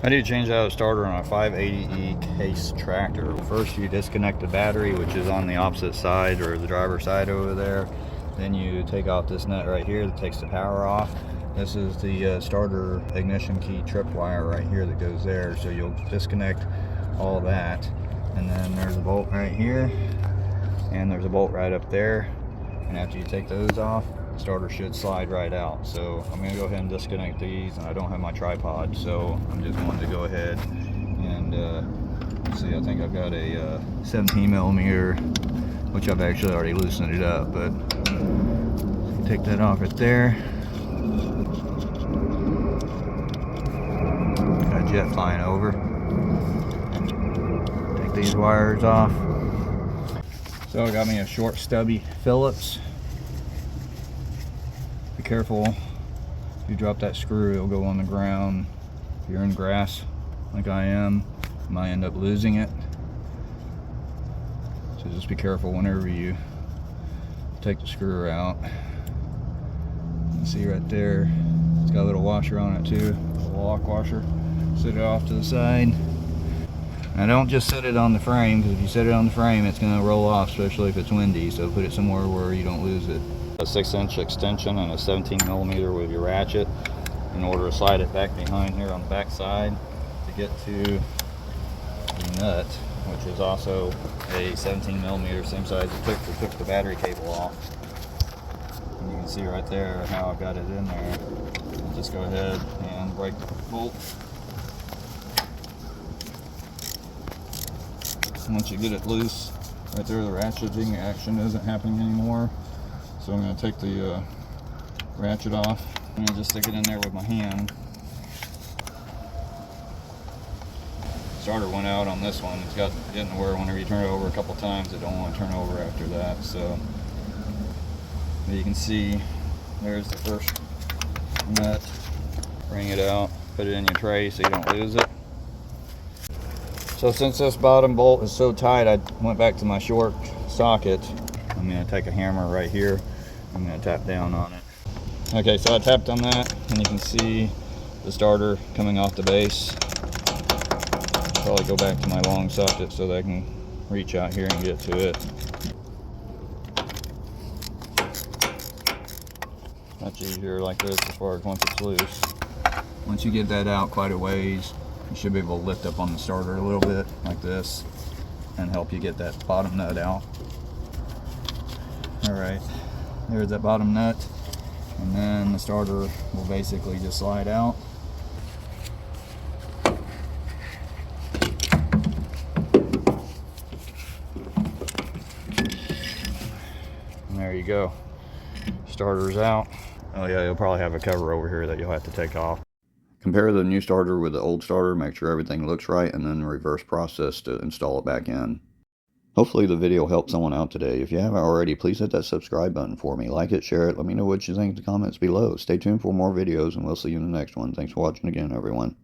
I need to change out a starter on a 580E case tractor. First you disconnect the battery, which is on the opposite side or the driver's side over there. Then you take off this nut right here that takes the power off. This is the starter ignition key tripwire right here that goes there. So you'll disconnect all that. And then there's a bolt right here. And there's a bolt right up there. And after you take those off, the starter should slide right out. So I'm going to go ahead and disconnect these, and I don't have my tripod, so I'm just going to go ahead and see. I think I've got a 17 millimeter, which I've actually already loosened it up, but take that off right there. Got a jet flying over. Take these wires off. So I got me a short stubby Phillips. Be careful, if you drop that screw, it'll go on the ground. If you're in grass like I am, you might end up losing it. So just be careful whenever you take the screw out. You can see right there, it's got a little washer on it too, a little lock washer. Set it off to the side. Now don't just set it on the frame, because if you set it on the frame, it's going to roll off, especially if it's windy. So put it somewhere where you don't lose it. A 6-inch extension and a 17 millimeter with your ratchet in order to slide it back behind here on the back side to get to the nut, which is also a 17 millimeter, same size it took the battery cable off. And you can see right there how I got it in there. I'll just go ahead and break the bolt. Once you get it loose, right there the ratcheting action isn't happening anymore. So I'm going to take the ratchet off and just stick it in there with my hand. Starter went out on this one. It's got getting to where whenever you turn it over a couple times, it don't want to turn over after that. So you can see there's the first nut. Bring it out, put it in your tray so you don't lose it. So since this bottom bolt is so tight, I went back to my short socket. I'm going to take a hammer right here. I'm going to tap down on it. Okay, so I tapped on that, and you can see the starter coming off the base. Probably go back to my long socket so that I can reach out here and get to it. Much easier like this as far as once it's loose. Once you get that out quite a ways, you should be able to lift up on the starter a little bit like this and help you get that bottom nut out. Alright, there's that bottom nut, and then the starter will basically just slide out. And there you go. Starter's out. Oh yeah, you'll probably have a cover over here that you'll have to take off. Compare the new starter with the old starter, make sure everything looks right, and then reverse process to install it back in. Hopefully the video helped someone out today. If you haven't already, please hit that subscribe button for me. Like it, share it, let me know what you think in the comments below. Stay tuned for more videos, and we'll see you in the next one. Thanks for watching again, everyone.